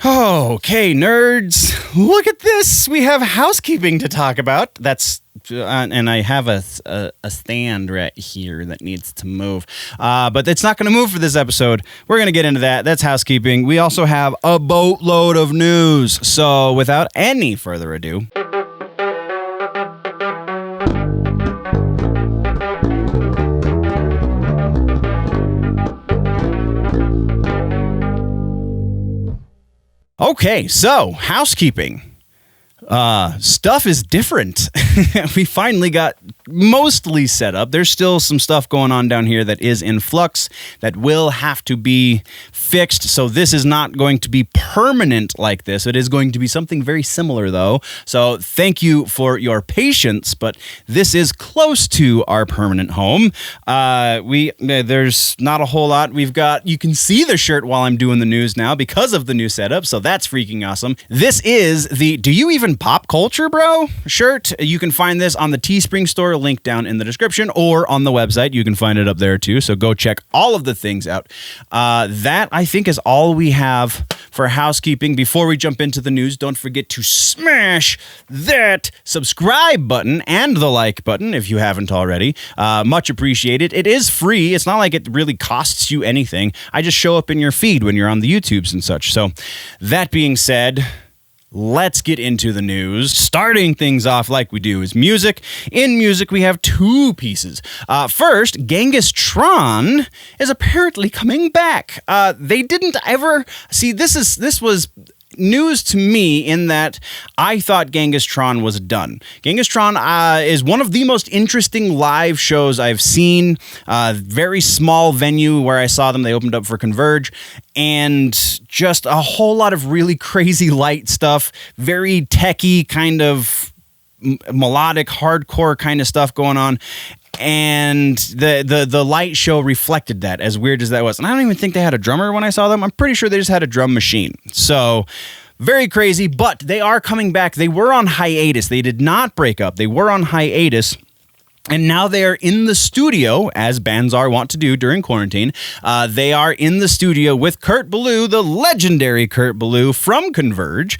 Okay, nerds, look at this. We have housekeeping to talk about. That's and I have a stand right here that needs to move. But it's not going to move for this episode. We're going to get into that. That's housekeeping. We also have a boatload of news. So without any further ado... Okay, so housekeeping. Stuff is different. We finally got mostly set up. There's still some stuff going on down here that is in flux that will have to be fixed. So this is not going to be permanent like this. It is going to be something very similar though. So thank you for your patience, but this is close to our permanent home. There's not a whole lot. You can see the shirt while I'm doing the news now because of the new setup. So that's freaking awesome. This is the Do You Even Pop Culture, Bro shirt. You can find this on the Teespring store, link down in the description, or on the website. You can find it up there too. So go check all of the things out. That I think is all we have for housekeeping. Before we jump into the news, don't forget to smash that subscribe button and the like button if you haven't already. Much appreciated. It is free. It's not like it really costs you anything. I just show up in your feed when you're on the YouTubes and such. So that being said, let's get into the news. Starting things off like we do is music. In music, we have two pieces. First, Genghis Tron is apparently coming back. They didn't ever... See, this was news to me in that I thought Genghis Tron was done. Genghis Tron is one of the most interesting live shows I've seen. Very small venue where I saw them. They opened up for Converge, and just a whole lot of really crazy light stuff, very techie kind of melodic hardcore kind of stuff going on. And the light show reflected that, as weird as that was. And I don't even think they had a drummer when I saw them. I'm pretty sure they just had a drum machine. So very crazy, but they are coming back. They were on hiatus. They did not break up. They were on hiatus. And now they are in the studio, as bands want to do during quarantine. They are in the studio with Kurt Ballou, the legendary Kurt Ballou from Converge,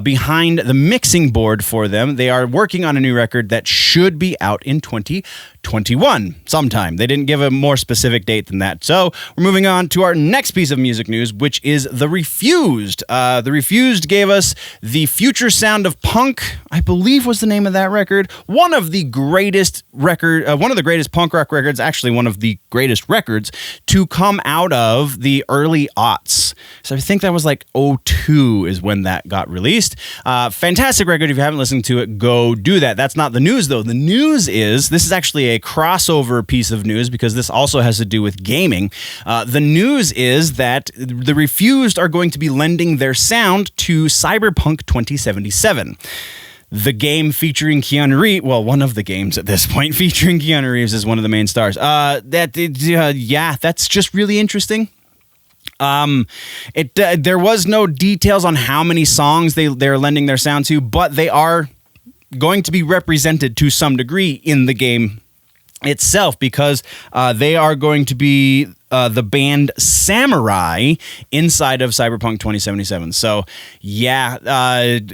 behind the mixing board for them. They are working on a new record that should be out in 2021 sometime. They didn't give a more specific date than that. So we're moving on to our next piece of music news, which is The Refused. The Refused gave us The Future Sound of Punk, I believe was the name of that record. One of the greatest punk rock records, actually one of the greatest records to come out of the early aughts. So I think that was like 2002 is when that got released. Fantastic record. If you haven't listened to it, go do that. That's not the news though. The news is, this is actually a crossover piece of news because this also has to do with gaming. The news is that The Refused are going to be lending their sound to Cyberpunk 2077. The game featuring Keanu Reeves, well, one of the games at this point featuring Keanu Reeves as one of the main stars. That's just really interesting. There was no details on how many songs they're lending their sound to, but they are going to be represented to some degree in the game itself because they are going to be the band Samurai inside of Cyberpunk 2077. So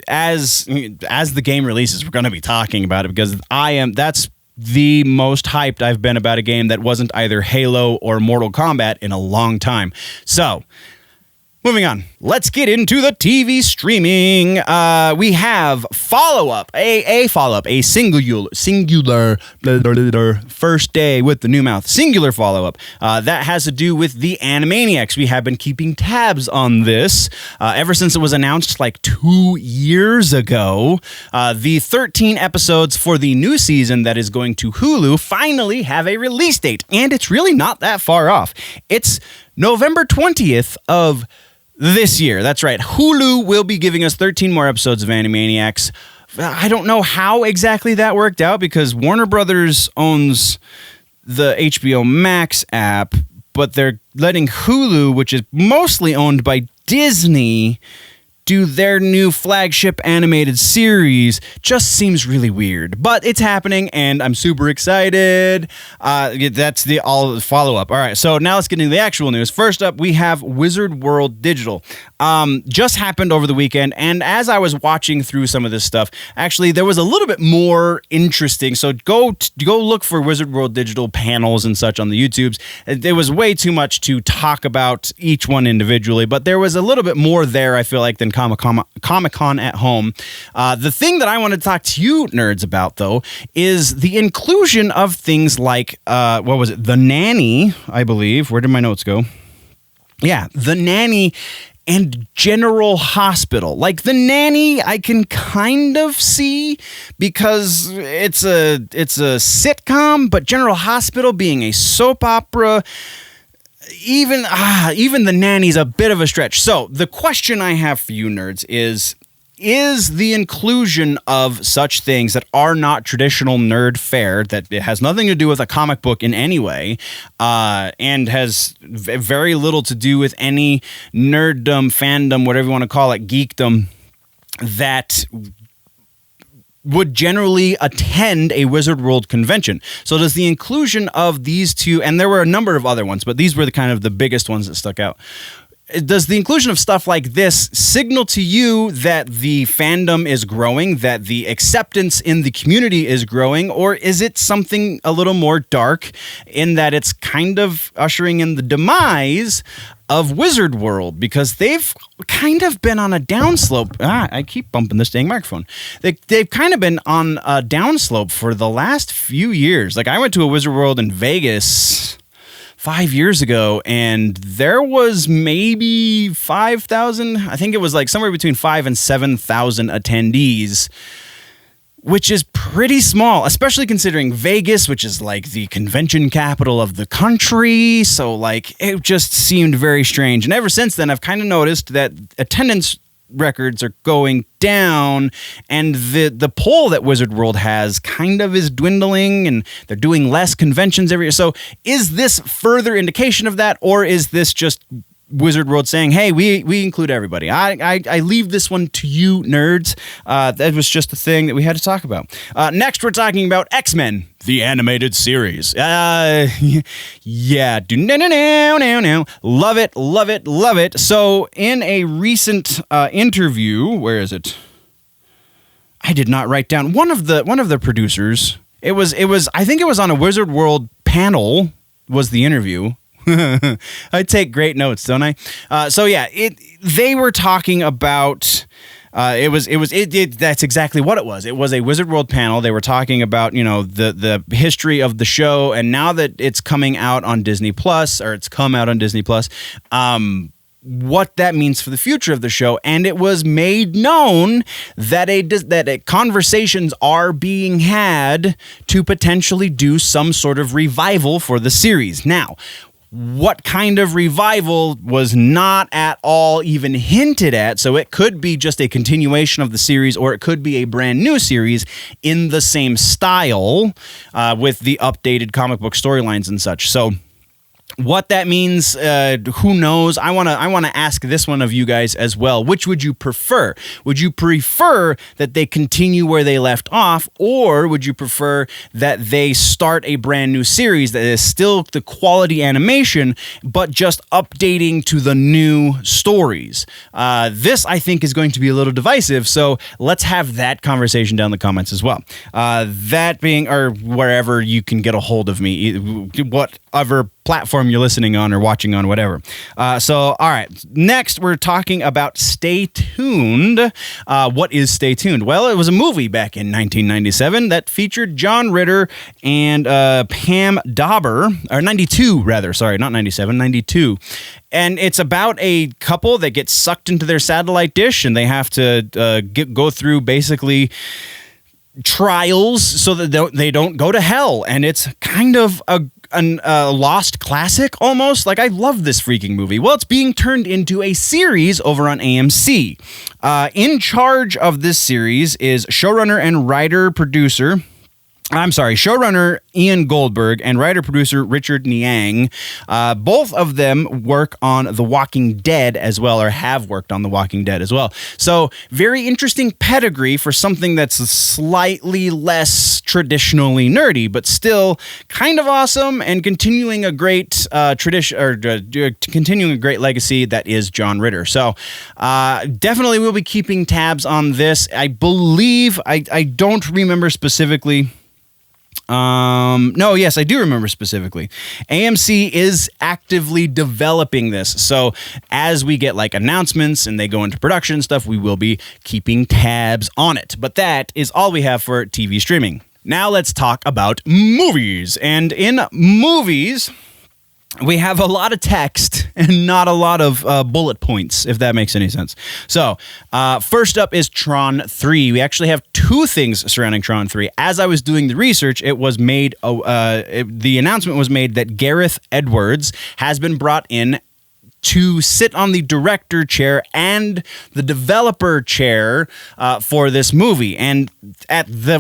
as the game releases, we're going to be talking about it because that's the most hyped I've been about a game that wasn't either Halo or Mortal Kombat in a long time. So moving on, let's get into the TV streaming. We have follow-up, a singular first day with the new mouth, singular follow-up. That has to do with the Animaniacs. We have been keeping tabs on this ever since it was announced like 2 years ago. The 13 episodes for the new season that is going to Hulu finally have a release date, and it's really not that far off. It's November 20th of this year. That's right. Hulu will be giving us 13 more episodes of Animaniacs. I don't know how exactly that worked out because Warner Brothers owns the HBO Max app, but they're letting Hulu, which is mostly owned by Disney, do their new flagship animated series just seems really weird. But it's happening, and I'm super excited. That's all follow-up. All right, so now let's get into the actual news. First up, we have Wizard World Digital. Just happened over the weekend, and as I was watching through some of this stuff, actually, there was a little bit more interesting. So go look for Wizard World Digital panels and such on the YouTubes. There was way too much to talk about each one individually, but there was a little bit more there, I feel like, than Comic-Con at home. The thing that I want to talk to you nerds about, though, is the inclusion of things like, what was it? The Nanny, I believe. Where did my notes go? Yeah, The Nanny and General Hospital. Like, The Nanny, I can kind of see because it's a sitcom, but General Hospital being a soap opera, even The Nanny's a bit of a stretch. So the question I have for you nerds is the inclusion of such things that are not traditional nerd fare, that it has nothing to do with a comic book in any way, and has very little to do with any nerddom, fandom, whatever you want to call it, geekdom, that would generally attend a Wizard World convention. So does the inclusion of these two, and there were a number of other ones, but these were the biggest ones that stuck out. Does the inclusion of stuff like this signal to you that the fandom is growing, that the acceptance in the community is growing, or is it something a little more dark in that it's kind of ushering in the demise of Wizard World? Because they've kind of been on a downslope. I keep bumping this dang microphone. They've kind of been on a downslope for the last few years. Like, I went to a Wizard World in Vegas 5 years ago, and there was maybe 5,000. I think it was like somewhere between 5,000 and 7,000 attendees, which is pretty small, especially considering Vegas, which is like the convention capital of the country. So like, it just seemed very strange. And ever since then, I've kind of noticed that attendance records are going down, and the pull that Wizard World has kind of is dwindling, and they're doing less conventions every year. So is this further indication of that, or is this just Wizard World saying, hey, we include everybody? I leave this one to you nerds. That was just a thing that we had to talk about. Next, we're talking about X-Men, the animated series. Yeah. No. Love it. So in a recent interview, where is it? I did not write down one of the producers. It was I think it was on a Wizard World panel was the interview. I take great notes, don't I? So yeah, they were talking about. That's exactly what it was. It was a Wizard World panel. They were talking about, the history of the show, and now that it's coming out on Disney Plus, or it's come out on Disney Plus, what that means for the future of the show. And it was made known that conversations are being had to potentially do some sort of revival for the series. Now, what kind of revival was not at all even hinted at, so it could be just a continuation of the series, or it could be a brand new series in the same style with the updated comic book storylines and such. So what that means, who knows? I want to ask this one of you guys as well. Which would you prefer? Would you prefer that they continue where they left off, or would you prefer that they start a brand new series that is still the quality animation, but just updating to the new stories? This, I think, is going to be a little divisive, so let's have that conversation down in the comments as well. That being, or wherever you can get a hold of me, whatever platform you're listening on or watching on, whatever. So, all right. Next, we're talking about Stay Tuned. What is Stay Tuned? Well, it was a movie back in 1997 that featured John Ritter and Pam Dawber, or 92 rather. Sorry, not 97, 92. And it's about a couple that gets sucked into their satellite dish, and they have to go through basically trials so that they don't go to hell. And it's kind of a lost classic almost. Like, I love this freaking movie. Well, it's being turned into a series over on AMC. In charge of this series is showrunner and writer producer Showrunner Ian Goldberg and writer-producer Richard Niang. Both of them work on The Walking Dead as well, or have worked on The Walking Dead as well. So very interesting pedigree for something that's slightly less traditionally nerdy, but still kind of awesome and continuing a great tradition, or continuing a great legacy that is John Ritter. So definitely we'll be keeping tabs on this. I believe, I don't remember specifically. Yes, I do remember specifically. AMC is actively developing this. So as we get like announcements and they go into production and stuff, we will be keeping tabs on it. But that is all we have for TV streaming. Now let's talk about movies. And in movies, we have a lot of text and not a lot of bullet points, if that makes any sense. So, first up is Tron 3. We actually have two things surrounding Tron 3. As I was doing the research, it was made, the announcement was made that Gareth Edwards has been brought in to sit on the director chair and the developer chair for this movie. And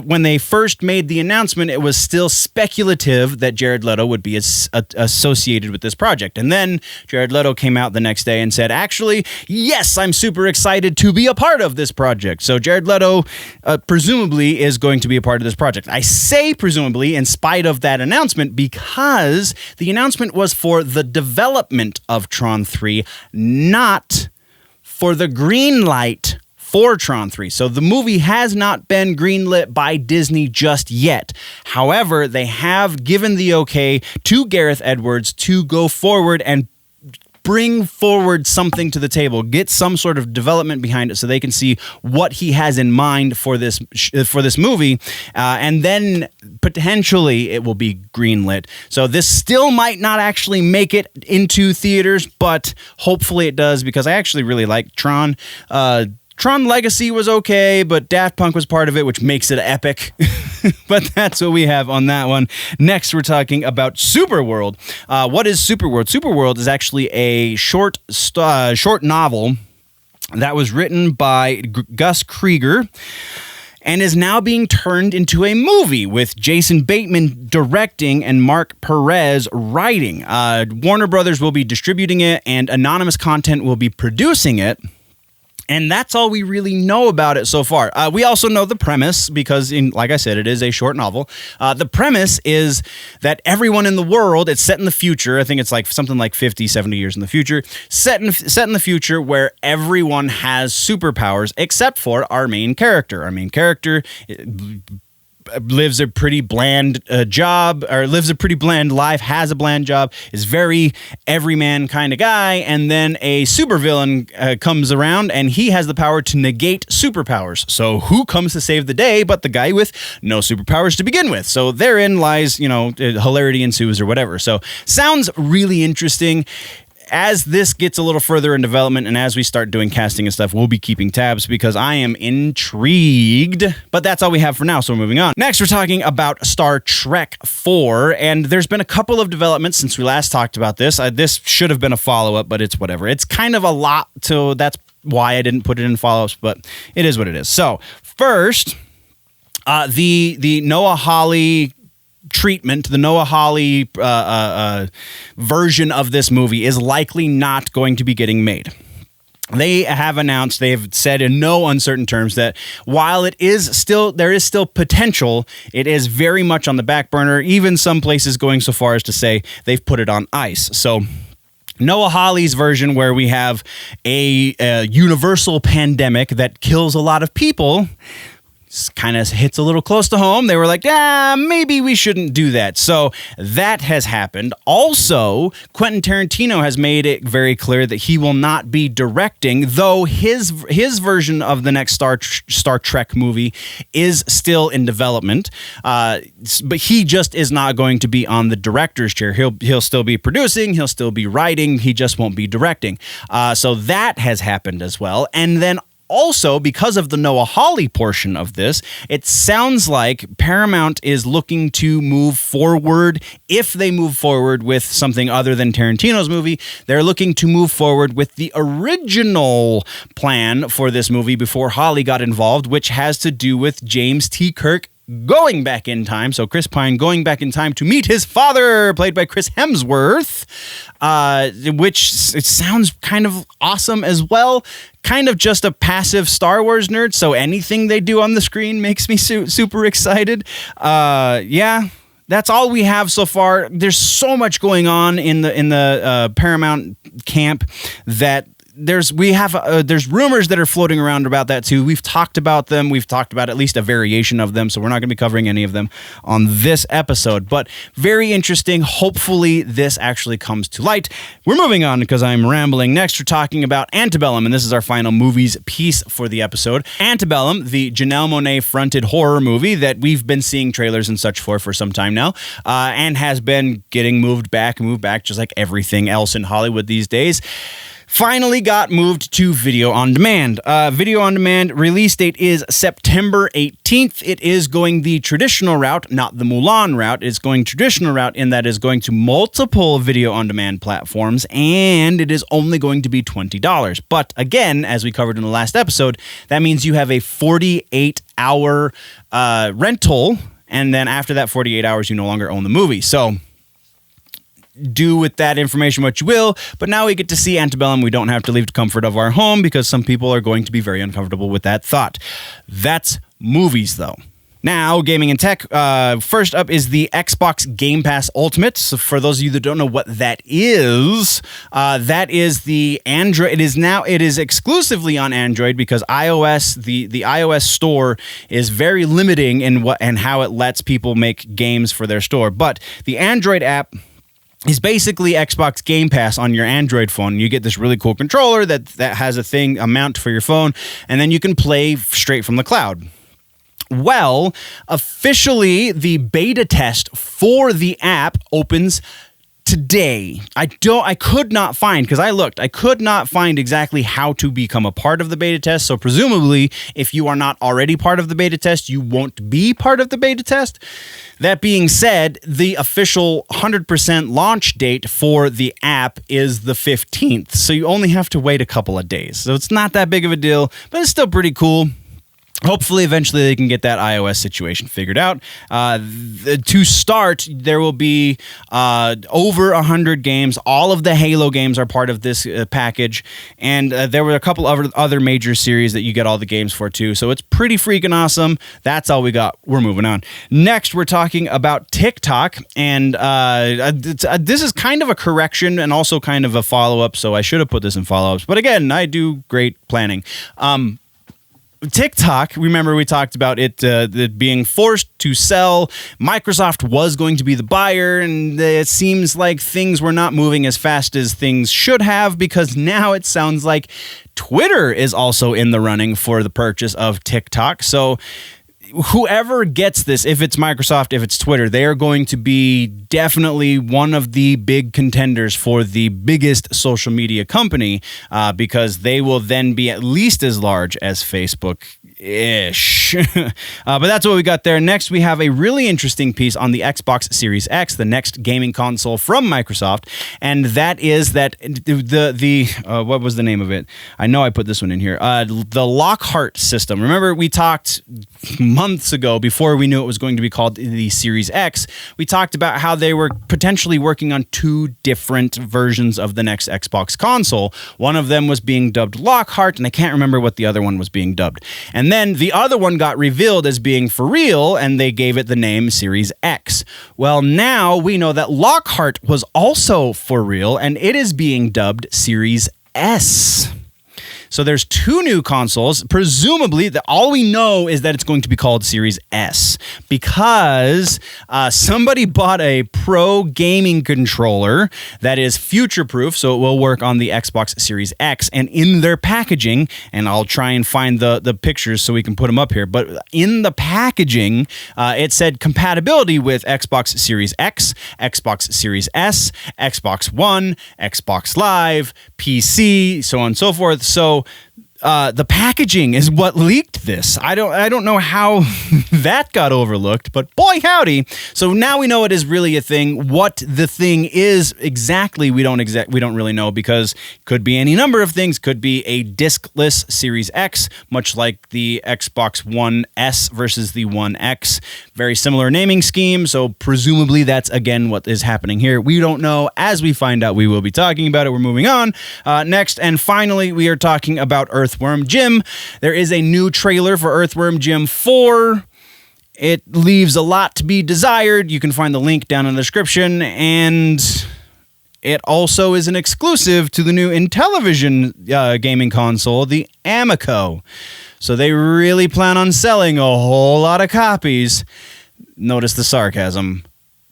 when they first made the announcement, it was still speculative that Jared Leto would be associated with this project. And then Jared Leto came out the next day and said, actually, yes, I'm super excited to be a part of this project. So Jared Leto presumably is going to be a part of this project. I say presumably in spite of that announcement because the announcement was for the development of Tron 3, not for the green light for Tron 3. So the movie has not been greenlit by Disney just yet. However, they have given the okay to Gareth Edwards to go forward and bring forward something to the table, get some sort of development behind it so they can see what he has in mind for this movie, and then potentially it will be greenlit. So this still might not actually make it into theaters, but hopefully it does because I actually really like Tron. Tron Legacy was okay, but Daft Punk was part of it, which makes it epic. But that's what we have on that one. Next, we're talking about Superworld. What is Superworld? Superworld is actually a short novel that was written by Gus Krieger and is now being turned into a movie with Jason Bateman directing and Marc Perez writing. Warner Brothers will be distributing it, and Anonymous Content will be producing it. And that's all we really know about it so far. We also know the premise because, like I said, it is a short novel. The premise is that everyone in the world, it's set in the future. I think it's like something like 50, 70 years in the future. Set in the future where everyone has superpowers except for our main character. Our main character lives a pretty bland job, or lives a pretty bland life, has a bland job, is very everyman kind of guy, and then a supervillain comes around, and he has the power to negate superpowers. So who comes to save the day but the guy with no superpowers to begin with? So therein lies, hilarity ensues or whatever. So sounds really interesting. As this gets a little further in development and as we start doing casting and stuff, we'll be keeping tabs because I am intrigued. But that's all we have for now, so we're moving on. Next, we're talking about Star Trek 4, and there's been a couple of developments since we last talked about this. This should have been a follow-up, but it's whatever. It's kind of a lot, so that's why I didn't put it in follow-ups, but it is what it is. So, first, the Noah Hawley treatment, the Noah Hawley version of this movie is likely not going to be getting made. They have announced, they've said in no uncertain terms that while there is still potential, it is very much on the back burner, even some places going so far as to say they've put it on ice. So Noah Hawley's version, where we have a universal pandemic that kills a lot of people, kind of hits a little close to home. They were like, maybe we shouldn't do that. So that has happened. Also, Quentin Tarantino has made it very clear that he will not be directing, though his version of the next Star Trek movie is still in development. But he just is not going to be on the director's chair. He'll still be producing. He'll still be writing. He just won't be directing. So that has happened as well. And then also, because of the Noah Hawley portion of this, it sounds like Paramount is looking to move forward. If they move forward with something other than Tarantino's movie, they're looking to move forward with the original plan for this movie before Hawley got involved, which has to do with James T. Kirk going back in time. So Chris Pine going back in time to meet his father, played by Chris Hemsworth, which it sounds kind of awesome as well. Kind of just a passive Star Wars nerd, so anything they do on the screen makes me super excited. Yeah. That's all we have so far. There's so much going on in the Paramount camp that there's rumors that are floating around about that too. We've talked about them. We've talked about at least a variation of them, so we're not going to be covering any of them on this episode. But very interesting. Hopefully this actually comes to light. We're moving on because I'm rambling. Next, we're talking about Antebellum, and this is our final movies piece for the episode. Antebellum, the Janelle Monáe-fronted horror movie that we've been seeing trailers and such for some time now, and has been getting moved back, just like everything else in Hollywood these days. Finally got moved to video on demand. Video on demand release date is September 18th. It is going the traditional route, not the Mulan route. It's going traditional route in that it's going to multiple video on demand platforms, and it is only going to be $20. But again, as we covered in the last episode, that means you have a 48-hour rental, and then after that 48 hours, you no longer own the movie. So do with that information what you will, but now we get to see Antebellum. We don't have to leave the comfort of our home because some people are going to be very uncomfortable with that thought. That's movies, though. Now, gaming and tech. First up is the Xbox Game Pass Ultimate. So for those of you that don't know what that is the Android. It is exclusively on Android because iOS, the iOS store is very limiting in what and how it lets people make games for their store. But the Android app is basically Xbox Game Pass on your Android phone. You get this really cool controller that has a mount for your phone, and then you can play straight from the cloud. Well, officially, the beta test for the app opens today. I could not find, because I looked, I could not find exactly how to become a part of the beta test. So presumably, if you are not already part of the beta test, you won't be part of the beta test. That being said, the official 100% launch date for the app is the 15th. So you only have to wait a couple of days. So it's not that big of a deal, but it's still pretty cool. Hopefully, eventually, they can get that iOS situation figured out. To start, there will be over 100 games. All of the Halo games are part of this package. And there were a couple of other major series that you get all the games for, too. So it's pretty freaking awesome. That's all we got. We're moving on. Next, we're talking about TikTok. And this is kind of a correction and also kind of a follow-up. So I should have put this in follow-ups. But again, I do great planning. TikTok, remember we talked about it being forced to sell. Microsoft was going to be the buyer, and it seems like things were not moving as fast as things should have, because now it sounds like Twitter is also in the running for the purchase of TikTok. So whoever gets this, if it's Microsoft, if it's Twitter, they are going to be definitely one of the big contenders for the biggest social media company, because they will then be at least as large as Facebook-ish. But that's what we got there. Next, we have a really interesting piece on the Xbox Series X, the next gaming console from Microsoft, and that is that what was the name of it? I know I put this one in here. The Lockhart system. Remember, we talked months ago, before we knew it was going to be called the Series X, we talked about how they were potentially working on two different versions of the next Xbox console. One of them was being dubbed Lockhart, and I can't remember what the other one was being dubbed. And then the other one got revealed as being for real, and they gave it the name Series X. Well, now we know that Lockhart was also for real, and it is being dubbed Series S. So there's two new consoles. Presumably, all we know is that it's going to be called Series S, because somebody bought a pro gaming controller that is future-proof, so it will work on the Xbox Series X. And in their packaging, and I'll try and find the pictures so we can put them up here, but in the packaging, it said compatibility with Xbox Series X, Xbox Series S, Xbox One, Xbox Live, PC, so on and so forth. So The packaging is what leaked this. I don't know how that got overlooked, but boy howdy. So now we know it is really a thing. What the thing is exactly, we don't really know, because it could be any number of things. Could be a discless Series X, much like the Xbox One S versus the One X. Very similar naming scheme, so presumably that's again what is happening here. We don't know. As we find out, we will be talking about it. We're moving on. Next, and finally, we are talking about Earthworm Jim. There is a new trailer for Earthworm Jim 4. It leaves a lot to be desired. You can find the link down in the description, and it also is an exclusive to the new Intellivision gaming console, the Amico. So they really plan on selling a whole lot of copies. Notice the sarcasm.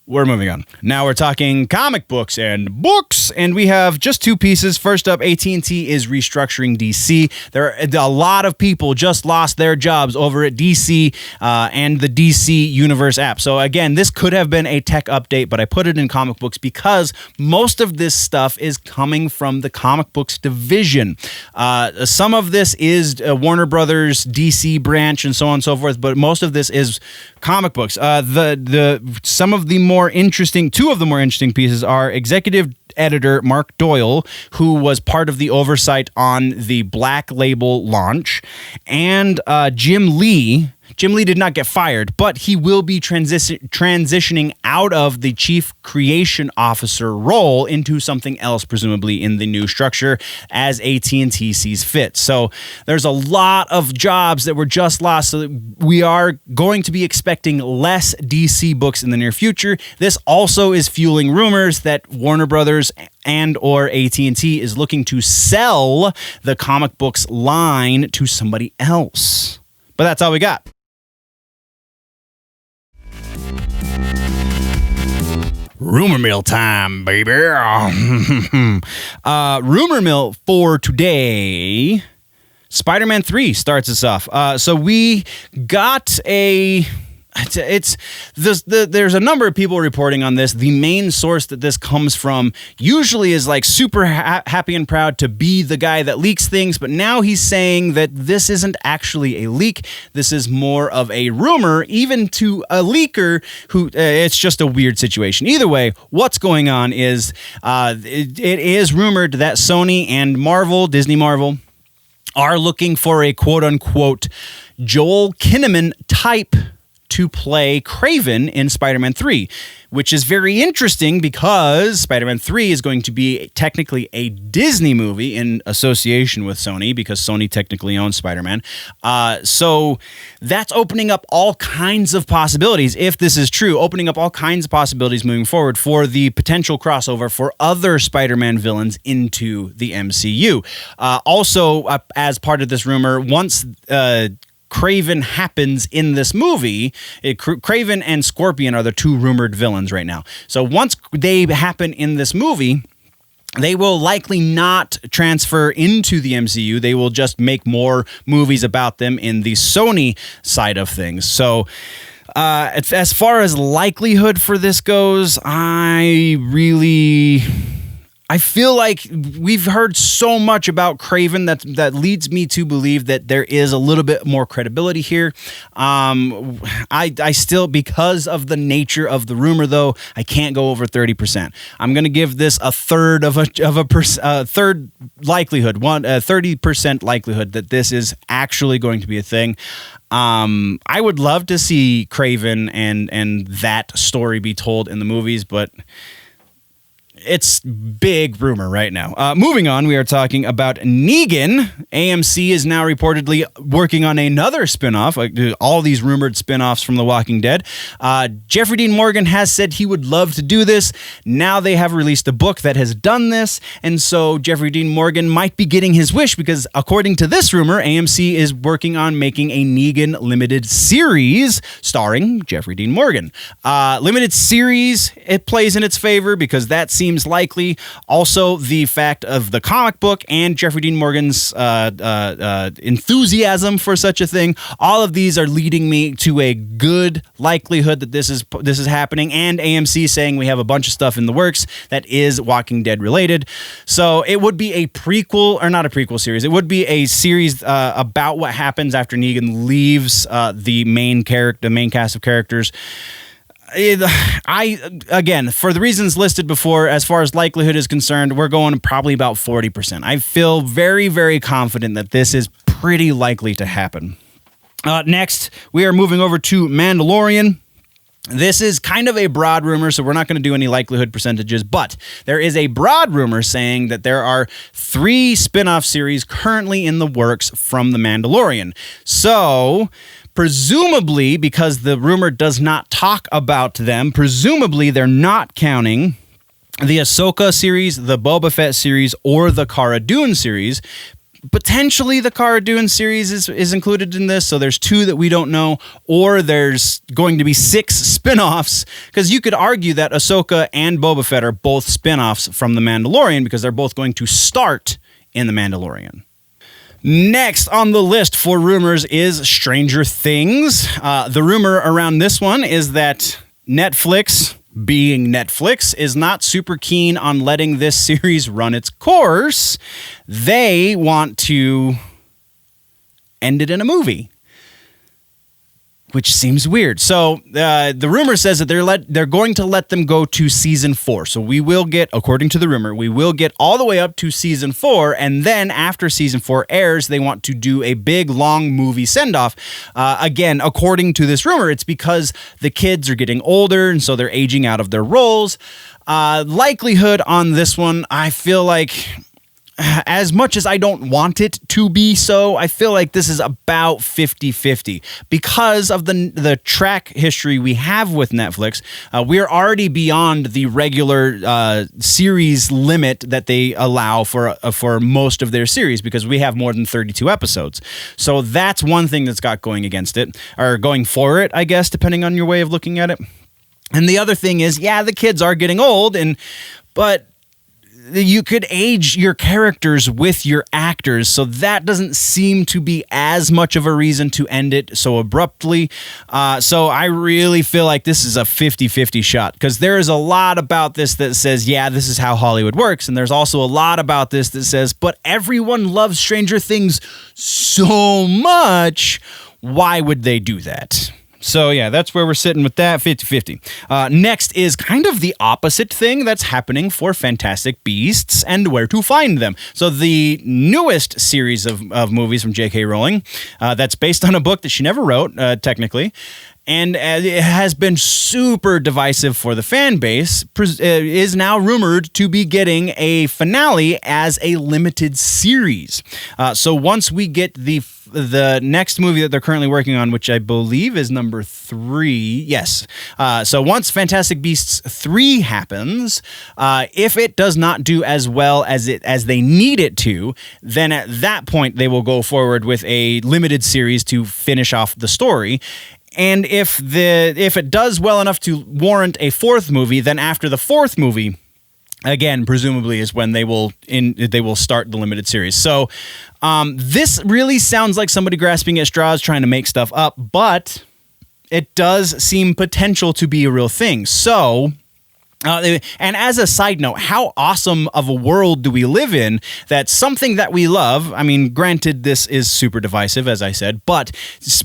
We're moving on. Now we're talking comic books, and we have just two pieces. First up, AT&T is restructuring DC. There are a lot of people just lost their jobs over at DC and the DC Universe app. So again, this could have been a tech update, but I put it in comic books because most of this stuff is coming from the comic books division. Some of this is Warner Brothers DC branch and so on and so forth, but most of this is comic books. Two of the more interesting pieces are executive editor Mark Doyle, who was part of the oversight on the Black Label launch, and Jim Lee. Jim Lee did not get fired, but he will be transitioning out of the chief creation officer role into something else, presumably in the new structure, as AT&T sees fit. So there's a lot of jobs that were just lost, so we are going to be expecting less DC books in the near future. This also is fueling rumors that Warner Brothers and or AT&T is looking to sell the comic books line to somebody else. But that's all we got. Rumor mill time, baby. Rumor mill for today. Spider-Man 3 starts us off. So we got there's a number of people reporting on this. The main source that this comes from usually is like super happy and proud to be the guy that leaks things, but now he's saying that this isn't actually a leak. This is more of a rumor, even to a leaker who it's just a weird situation. Either way, what's going on is it is rumored that Sony and Disney Marvel, are looking for a quote-unquote Joel Kinnaman type to play Kraven in Spider-Man 3, which is very interesting because Spider-Man 3 is going to be technically a Disney movie in association with Sony, because Sony technically owns Spider-Man. So that's opening up all kinds of possibilities, if this is true, opening up all kinds of possibilities moving forward for the potential crossover for other Spider-Man villains into the MCU. Also, as part of this rumor, once Kraven happens in this movie, Kraven and Scorpion are the two rumored villains right now. So once they happen in this movie, they will likely not transfer into the MCU. They will just make more movies about them in the Sony side of things. So as far as likelihood for this goes, I feel like we've heard so much about Kraven that leads me to believe that there is a little bit more credibility here. I still, because of the nature of the rumor, though, I can't go over 30%. I'm going to give this a third third likelihood, 30% likelihood that this is actually going to be a thing. I would love to see Kraven and that story be told in the movies, but it's big rumor right now. Moving on, we are talking about Negan. AMC is now reportedly working on another spinoff, like all these rumored spinoffs from The Walking Dead. Jeffrey Dean Morgan has said he would love to do this. Now they have released a book that has done this, and so Jeffrey Dean Morgan might be getting his wish, because according to this rumor, AMC is working on making a Negan limited series starring Jeffrey Dean Morgan. Limited series, it plays in its favor because that seems seems likely. Also, the fact of the comic book and Jeffrey Dean Morgan's enthusiasm for such a thing. All of these are leading me to a good likelihood that this is happening, and AMC saying we have a bunch of stuff in the works that is Walking Dead related. So it would be a prequel, or not a prequel series. It would be a series about what happens after Negan leaves the main cast of characters. Again, for the reasons listed before, as far as likelihood is concerned, we're going probably about 40%. I feel very, very confident that this is pretty likely to happen. Next, we are moving over to Mandalorian. This is kind of a broad rumor, so we're not going to do any likelihood percentages, but there is a broad rumor saying that there are 3 spin-off series currently in the works from The Mandalorian. So, presumably, because the rumor does not talk about them, presumably they're not counting the Ahsoka series, the Boba Fett series, or the Cara Dune series. Potentially the Cara Dune series is included in this, so there's 2 that we don't know, or there's going to be 6 spin-offs, because you could argue that Ahsoka and Boba Fett are both spin-offs from The Mandalorian, because they're both going to start in The Mandalorian. Next on the list for rumors is Stranger Things. The rumor around this one is that Netflix, being Netflix, is not super keen on letting this series run its course. They want to end it in a movie, which seems weird. So the rumor says that they're going to let them go to season 4. So we will get, according to the rumor, we will get all the way up to season 4, and then after season 4 airs, they want to do a big, long movie send-off. Again, according to this rumor, it's because the kids are getting older, and so they're aging out of their roles. Likelihood on this one, I feel like, as much as I don't want it to be so, I feel like this is about 50-50 because of the track history we have with Netflix. We're already beyond the regular series limit that they allow for most of their series, because we have more than 32 episodes. So that's one thing that's got going against it, or going for it, I guess, depending on your way of looking at it. And the other thing is, yeah, the kids are getting old, but you could age your characters with your actors, so that doesn't seem to be as much of a reason to end it so abruptly. So I really feel like this is a 50-50 shot, because there is a lot about this that says, yeah, this is how Hollywood works, and there's also a lot about this that says, but everyone loves Stranger Things so much, why would they do that? So yeah, that's where we're sitting with that, 50-50. Next is kind of the opposite thing that's happening for Fantastic Beasts and Where to Find Them. So the newest series of movies from J.K. Rowling, that's based on a book that she never wrote, technically, and it has been super divisive for the fan base, is now rumored to be getting a finale as a limited series. So once we get the next movie that they're currently working on, which I believe is number 3, yes. So once Fantastic Beasts 3 happens, if it does not do as well as they need it to, then at that point they will go forward with a limited series to finish off the story. And if it does well enough to warrant a 4th movie, then after the 4th movie, again, presumably is when they will start the limited series. So this really sounds like somebody grasping at straws trying to make stuff up, but it does seem potential to be a real thing. So and as a side note, how awesome of a world do we live in that something that we love, I mean, granted, this is super divisive, as I said, but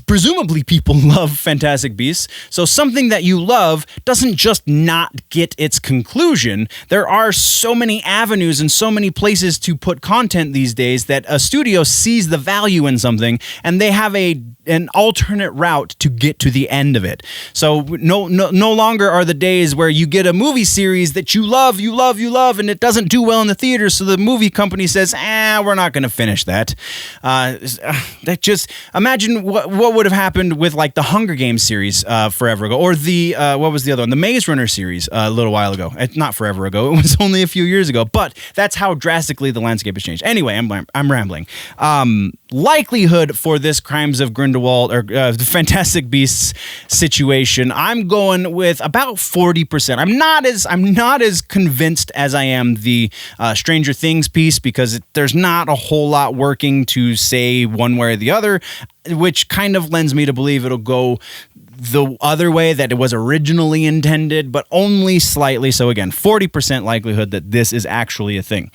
presumably people love Fantastic Beasts, so something that you love doesn't just not get its conclusion. There are so many avenues and so many places to put content these days that a studio sees the value in something, and they have an alternate route to get to the end of it. So no longer are the days where you get a movie series that you love, and it doesn't do well in the theaters, so the movie company says, we're not going to finish that. That just, imagine what would have happened with like the Hunger Games series forever ago, or the, what was the other one? The Maze Runner series a little while ago. Not forever ago, it was only a few years ago, but that's how drastically the landscape has changed. Anyway, I'm rambling. Likelihood for this Crimes of Grindelwald, or the Fantastic Beasts situation, I'm going with about 40%. I'm not as not as convinced as I am the Stranger Things piece, because there's not a whole lot working to say one way or the other, which kind of lends me to believe it'll go the other way that it was originally intended, but only slightly. So again, 40% likelihood that this is actually a thing.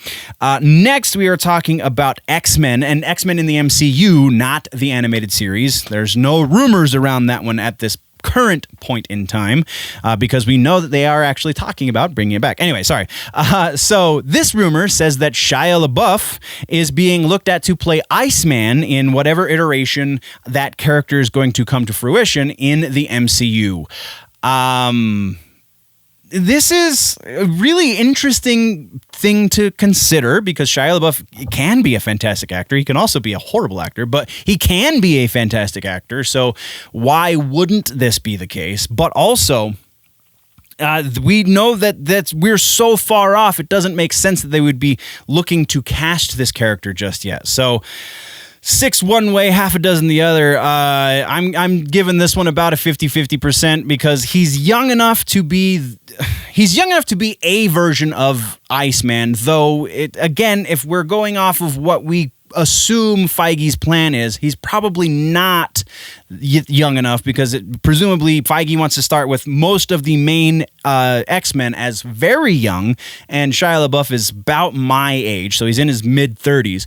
Next, we are talking about X-Men, and X-Men in the MCU, not the animated series. There's no rumors around that one at this current point in time, because we know that they are actually talking about bringing it back. Anyway, sorry. So this rumor says that Shia LaBeouf is being looked at to play Iceman in whatever iteration that character is going to come to fruition in the MCU. This is a really interesting thing to consider, because Shia LaBeouf can be a fantastic actor. He can also be a horrible actor, but he can be a fantastic actor. So why wouldn't this be the case? But also, we know that we're so far off, it doesn't make sense that they would be looking to cast this character just yet. So 6 one way, half a dozen the other. I'm giving this one about a 50-50%, because he's young enough to be a version of Iceman, though again, if we're going off of what we assume Feige's plan is, he's probably not young enough, because presumably Feige wants to start with most of the main X-Men as very young, and Shia LaBeouf is about my age, so he's in his mid-30s.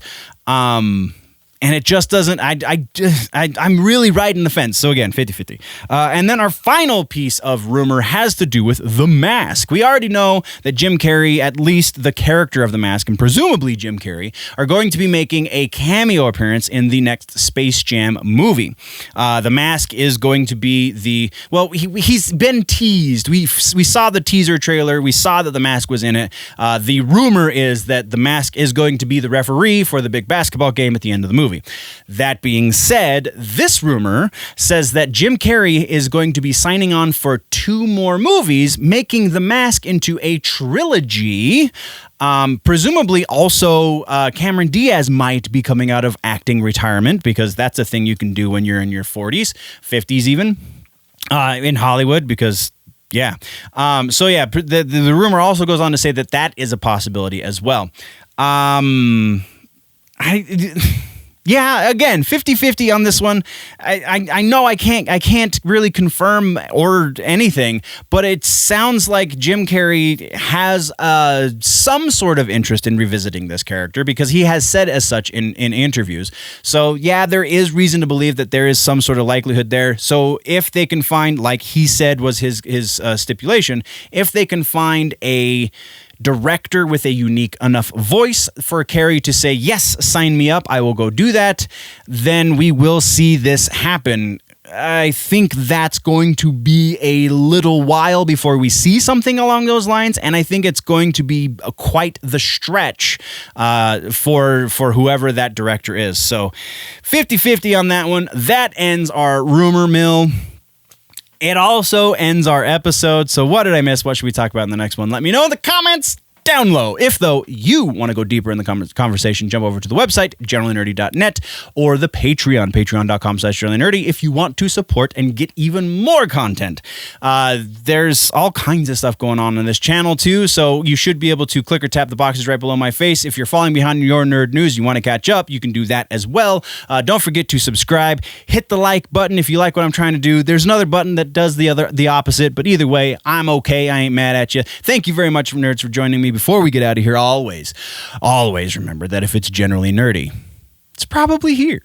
And it just doesn't, I'm really riding the fence. So again, 50-50. And then our final piece of rumor has to do with The Mask. We already know that Jim Carrey, at least the character of The Mask, and presumably Jim Carrey, are going to be making a cameo appearance in the next Space Jam movie. The Mask is going to be he's been teased. We saw the teaser trailer. We saw that The Mask was in it. The rumor is that The Mask is going to be the referee for the big basketball game at the end of the movie. That being said, this rumor says that Jim Carrey is going to be signing on for 2 more movies, making The Mask into a trilogy. Presumably also Cameron Diaz might be coming out of acting retirement, because that's a thing you can do when you're in your 40s, 50s even, in Hollywood, because yeah. The rumor also goes on to say that is a possibility as well. Yeah, again, 50-50 on this one. I know I can't really confirm or anything, but it sounds like Jim Carrey has some sort of interest in revisiting this character, because he has said as such in interviews. So yeah, there is reason to believe that there is some sort of likelihood there. So if they can find, like he said was his stipulation, if they can find a director with a unique enough voice for Carrey to say, yes, sign me up, I will go do that, then we will see this happen. I think that's going to be a little while before we see something along those lines, and I think it's going to be quite the stretch for whoever that director is. So 50-50 on that one. That ends our rumor mill. It also ends our episode. So what did I miss? What should we talk about in the next one? Let me know in the comments down low. If, though, you want to go deeper in the conversation, jump over to the website, generallynerdy.net, or the Patreon, patreon.com/generallynerdy, if you want to support and get even more content. There's all kinds of stuff going on this channel, too, so you should be able to click or tap the boxes right below my face. If you're falling behind your nerd news, you want to catch up, you can do that as well. Don't forget to subscribe. Hit the like button if you like what I'm trying to do. There's another button that does the opposite, but either way, I'm okay. I ain't mad at you. Thank you very much, nerds, for joining me. Before we get out of here, always remember that if it's generally nerdy, it's probably here.